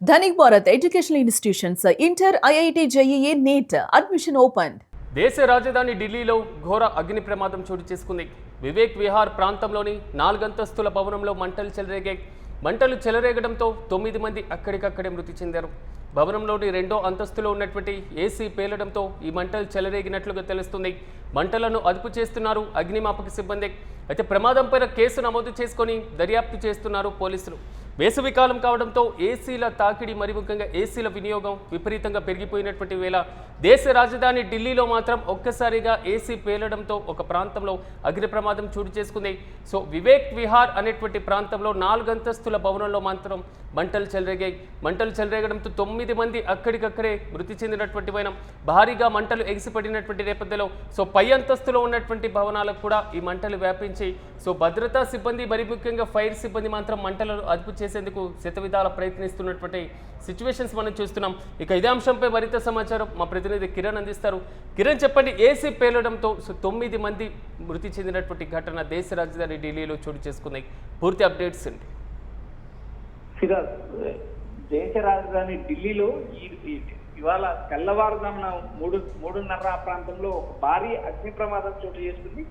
Dhanik Bharat educational institutions inter IIT JEE NEET admission open. దేశ రాజధాని ఢిల్లీలో ఘోర అగ్ని ప్రమాదం చోటు చేసుకుంది. వివేక్ విహార్ ప్రాంతంలోని 4 అంతస్తుల భవనంలో మంటలు చెలరేగాయి. మంటలు చెలరేగడంతో 9 మంది అక్కడికక్కడే మృతి చెందారు. భవనంలోని 2వ అంతస్తులో ఉన్నటువంటి ఏసీ పేలడంతో ఈ మంటలు చెలరేగినట్లుగా తెలుస్తుంది. మంటలను అదుపు చేస్తున్నారు అగ్నిమాపక సిబ్బంది. అయితే ప్రమాదంపై కేసు నమోదు చేసుకొని దర్యాప్తు చేస్తున్నారు పోలీసులు. వేసవికాలం కావడంతో ఏసీల తాకిడి మరి ముఖ్యంగా ఏసీల వినియోగం విపరీతంగా పెరిగిపోయినటువంటి వేళ దేశ రాజధాని ఢిల్లీలో మాత్రం ఒక్కసారిగా ఏసీ పేలడంతో ఒక ప్రాంతంలో అగ్ని ప్రమాదం చోటు చేసుకుంది. సో వివేక్ విహార్ అనేటువంటి ప్రాంతంలో 4 అంతస్తుల భవనంలో మాత్రం మంటలు చెలరేగాయి. మంటలు చెలరేగడంతో 9 మంది అక్కడికక్కడే మృతి చెందినటువంటి వైనం. భారీగా మంటలు ఎగిసిపడినటువంటి నేపథ్యంలో సో పై అంతస్తులో ఉన్నటువంటి భవనాలకు కూడా ఈ మంటలు వ్యాపించి సో భద్రతా సిబ్బంది మరి ముఖ్యంగా ఫైర్ సిబ్బంది మాత్రం మంటలను అదుపు చేసేందుకు శతవిధాల ప్రయత్నిస్తున్నటువంటి సిచ్యువేషన్స్ మనం చూస్తున్నాం. ఇక ఇదే అంశంపై మరింత సమాచారం మా ప్రతినిధి కిరణ్ అందిస్తారు. కిరణ్, చెప్పండి, ఏసీ పేలడంతో 9 మంది మృతి చెందినటువంటి ఘటన దేశ రాజధాని ఢిల్లీలో చోటు చేసుకున్నాయి. పూర్తి అప్డేట్స్ అండి. దేశ రాజధాని ఢిల్లీలో ఇవాళ తెల్లవారుజామున 3:30 ప్రాంతంలో ఒక భారీ అగ్ని ప్రమాదం చోటు చేసుకుంది.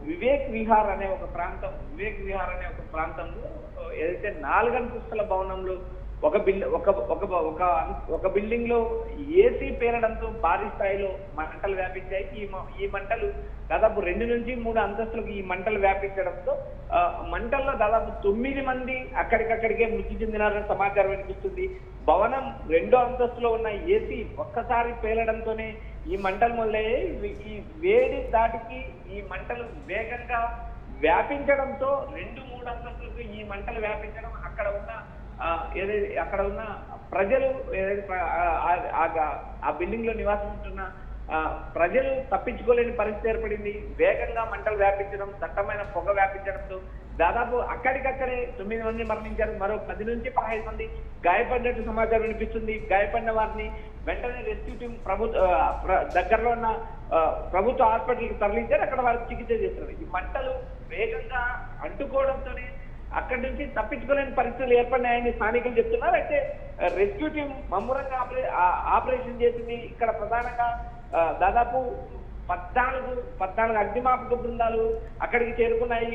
వివేక్ విహార్ అనే ఒక ప్రాంతంలో ఏదైతే 4 అంతస్తుల భవనంలో ఒక బిల్డింగ్ లో ఏసీ పేలడంతో భారీ స్థాయిలో మంటలు వ్యాపించాయి. ఈ మంటలు దాదాపు 2 నుంచి 3 అంతస్తులకు ఈ మంటలు వ్యాపించడంతో మంటల్లో దాదాపు 9 మంది అక్కడికక్కడికే మృతి చెందినారని సమాచారం వినిపిస్తుంది. భవనం 2వ అంతస్తులో ఉన్న ఏసీ ఒక్కసారి పేలడంతోనే ఈ మంటలు మొదలయ్యాయి. ఈ వేడి దాటికి ఈ మంటలు వేగంగా వ్యాపించడంతో 2-3 అంతస్తులకు ఈ మంటలు వ్యాపించడం అక్కడ ఉన్న ప్రజలు ఆ బిల్డింగ్ లో నివాసం ఉంటున్న ప్రజలు తప్పించుకోలేని పరిస్థితి ఏర్పడింది. వేగంగా మంటలు వ్యాపించడం, దట్టమైన పొగ వ్యాపించడంతో దాదాపు అక్కడికక్కడే 9 మంది మరణించారు. మరో 10 నుంచి 15 మంది గాయపడినట్టు సమాచారం వినిపిస్తుంది. గాయపడిన వారిని వెంటనే రెస్క్యూ టీం దగ్గరలో ఉన్న ప్రభుత్వ హాస్పిటల్కి తరలించారు. అక్కడ వారికి చికిత్స చేస్తున్నారు. ఈ మంటలు వేగంగా అంటుకోవడంతోనే అక్కడి నుంచి తప్పించుకోలేని పరిస్థితులు ఏర్పడినాయని స్థానికులు చెప్తున్నారు. అయితే రెస్క్యూ టీం మమ్మురంగా ఆపరేషన్ చేసింది. ఇక్కడ ప్రధానంగా దాదాపు 14 అగ్నిమాపక బృందాలు అక్కడికి చేరుకున్నాయి.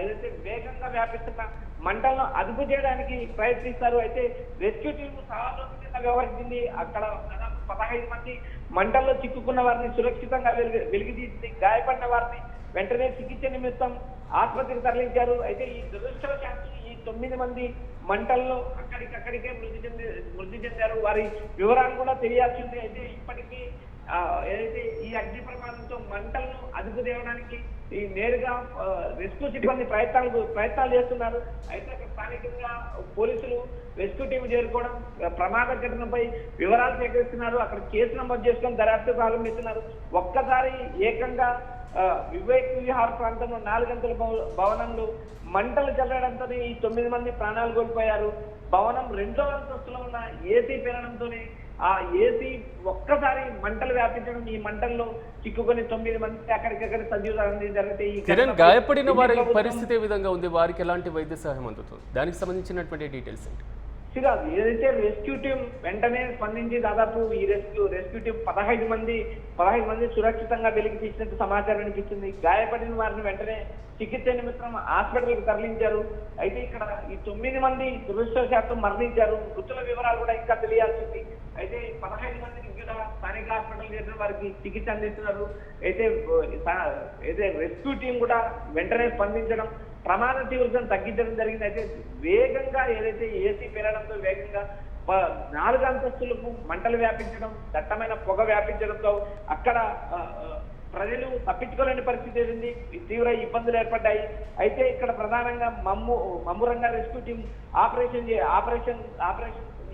ఏదైతే వేగంగా వ్యాపిస్తున్న మంటలను అదుపు చేయడానికి ప్రయత్నిస్తారు. అయితే రెస్క్యూ టీం సావధానంగా వ్యవహరించింది. అక్కడ దాదాపు 15 మంది మంటల్లో చిక్కుకున్న వారిని సురక్షితంగా వెలికితీసింది. గాయపడిన వారిని వెంటనే చికిత్స నిమిత్తం ఆసుపత్రికి తరలించారు. అయితే ఈ దురదృష్టవశాత్తు ఈ 9 మంది మంటల్లో అక్కడికక్కడికే మృతి చెందారు. వారి వివరాలు కూడా తెలియాల్సింది. అయితే ఇప్పటికీ ఏదైతే ఈ అగ్ని ప్రమాదంతో మంటలను అదుపు చేయడానికి ఈ నేరుగా రెస్క్యూ సిబ్బంది ప్రయత్నాలు చేస్తున్నారు. అయితే అక్కడ స్థానికంగా పోలీసులు రెస్క్యూ టీం చేరుకోవడం, ప్రమాద ఘటనపై వివరాలు సేకరిస్తున్నారు. అక్కడ కేసు నమోదు చేసుకొని దర్యాప్తు ప్రారంభిస్తున్నారు. ఒక్కసారి ఏకంగా వివేక్ విహార్ ప్రాంతంలో 4 అంతస్తుల భవనంలో మంటలు చెల్లడంతో ఈ 9 మంది ప్రాణాలు కోల్పోయారు. భవనం 2వ అంతస్తులో ఉన్న ఏసీ పేలడంతోనే ఆ ఏసీ ఒక్కసారి మంటలు వ్యాపించడం, ఈ మంటల్లో చిక్కుకొని 9 మంది అక్కడికక్కడ సజీవంగా జరిగితే గాయపడిన వారి పరిస్థితి ఏ విధంగా ఉంది? వారికి ఎలాంటి వైద్య సహాయం అందుతుంది? దానికి సంబంధించినటువంటి డీటెయిల్స్ ఏంటి? ఏదైతే రెస్క్యూ టీం వెంటనే స్పందించి దాదాపు ఈ రెస్క్యూ టీం 15 మంది సురక్షితంగా వెలికి తీసినట్టు సమాచారం వినిపిస్తుంది. గాయపడిన వారిని వెంటనే చికిత్స నిమిత్తం హాస్పిటల్కి తరలించారు. అయితే ఇక్కడ ఈ 9 మంది దురదృష్టవశాత్తు మరణించారు. మృతుల వివరాలు కూడా ఇంకా తెలియాల్సింది. అయితే 15 మందిని ఇంకా స్థానిక హాస్పిటల్ చేసిన వారికి చికిత్స అందిస్తున్నారు. అయితే రెస్క్యూ టీం కూడా వెంటనే స్పందించడం, ప్రమాద తీవ్రతను తగ్గించడం జరిగింది. అయితే వేగంగా ఏదైతే ఏసీ పెరగడంతో వేగంగా 4 అంతస్తులకు మంటలు వ్యాపించడం, దట్టమైన పొగ వ్యాపించడంతో అక్కడ ప్రజలు తప్పించుకోలేని పరిస్థితి ఏర్పడింది. తీవ్ర ఇబ్బందులు ఏర్పడ్డాయి. అయితే ఇక్కడ ప్రధానంగా మమ్మురంగా రెస్క్యూ టీం ఆపరేషన్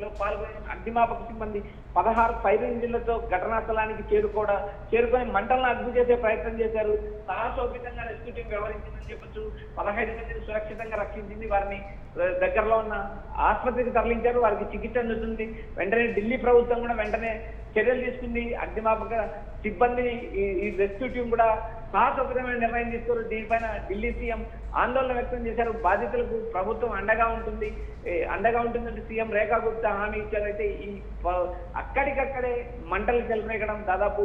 లో పాల్గొని అగ్నిమాపక సిబ్బంది 16 ఫైర్ ఇంజిన్లతో ఘటనా స్థలానికి చేరుకొని మంటలను అదుపు చేసే ప్రయత్నం చేశారు. సాహసోపేతంగా రెస్క్యూ టీం వ్యవహరించిందని చెప్పొచ్చు. 15 మందిని సురక్షితంగా రక్షించింది. వారిని దగ్గరలో ఉన్న ఆసుపత్రికి తరలించారు. వారికి చికిత్స అందుతుంది. వెంటనే ఢిల్లీ ప్రభుత్వం కూడా వెంటనే చర్యలు తీసుకుంది. అగ్నిమాపక సిబ్బందిని ఈ రెస్క్యూ టీం కూడా సాహసోపేతమైన నిర్ణయం తీసుకున్నారు. దీనిపైన ఢిల్లీ సీఎం ఆందోళన వ్యక్తం చేశారు. బాధితులకు ప్రభుత్వం అండగా ఉంటుందంటే సీఎం రేఖా గుప్తా హామీ ఇచ్చారు. అయితే ఈ అక్కడికక్కడే మంటలు చెలరేగడం, దాదాపు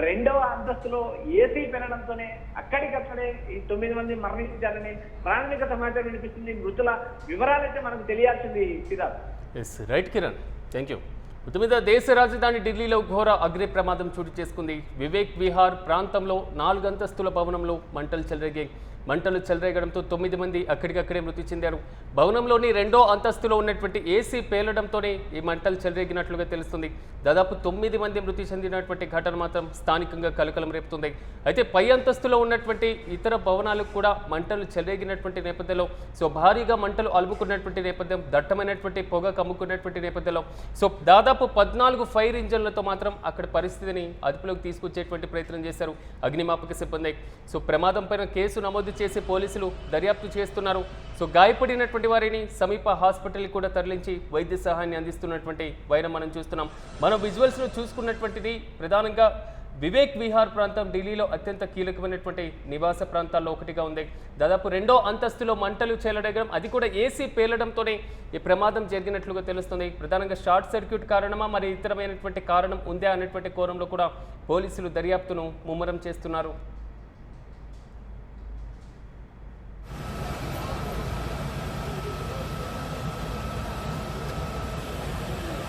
2వ అంతస్తులో ఏసీ పెనడంతోనే అక్కడికక్కడే ఈ 9 మంది మరణించారని ప్రాథమిక సమాచారం వినిపిస్తుంది. మృతుల వివరాలైతే మనకు తెలియాల్సింది Siddharth. Yes right Kiran, thank you. మొత్తం మీద దేశ రాజధాని ఢిల్లీలో ఘోర అగ్ని ప్రమాదం చోటు చేసుకుంది. వివేక్ విహార్ ప్రాంతంలో 4 అంతస్తుల భవనంలో మంటలు చెలరేగడంతో 9 మంది అక్కడికక్కడే మృతి చెందారు. భవనంలోని 2వ అంతస్తులో ఉన్నటువంటి ఏసీ పేలడంతోనే ఈ మంటలు చెలరేగినట్లుగా తెలుస్తుంది. దాదాపు 9 మంది మృతి చెందినటువంటి ఘటన మాత్రం స్థానికంగా కలకలం రేపుతుంది. అయితే పై అంతస్తులో ఉన్నటువంటి ఇతర భవనాలకు కూడా మంటలు చెలరేగినటువంటి నేపథ్యంలో భారీగా మంటలు అలుముకున్నటువంటి నేపథ్యం, దట్టమైనటువంటి పొగ కమ్ముకున్నటువంటి నేపథ్యంలో దాదాపు 14 ఫైర్ ఇంజన్లతో మాత్రం అక్కడ పరిస్థితిని అదుపులోకి తీసుకొచ్చేటువంటి ప్రయత్నం చేశారు అగ్నిమాపక సిబ్బంది. ప్రమాదం పైన కేసు నమోదు చేసి పోలీసులు దర్యాప్తు చేస్తున్నారు. గాయపడినటువంటి వారిని సమీప హాస్పిటల్కి కూడా తరలించి వైద్య సహాయాన్ని అందిస్తున్నటువంటి వైరం మనం చూస్తున్నాం. మనం విజువల్స్లో చూసుకున్నటువంటిది ప్రధానంగా వివేక్ విహార్ ప్రాంతం ఢిల్లీలో అత్యంత కీలకమైనటువంటి నివాస ప్రాంతాల్లో ఒకటిగా ఉంది. దాదాపు 2వ అంతస్తులో మంటలు చెలరేగడం, అది కూడా ఏసీ పేలడంతోనే ఈ ప్రమాదం జరిగినట్లుగా తెలుస్తుంది. ప్రధానంగా షార్ట్ సర్క్యూట్ కారణమా, మరి ఇతరమైనటువంటి కారణం ఉందా అనేటువంటి కోణంలో కూడా పోలీసులు దర్యాప్తును ముమ్మరం చేస్తున్నారు.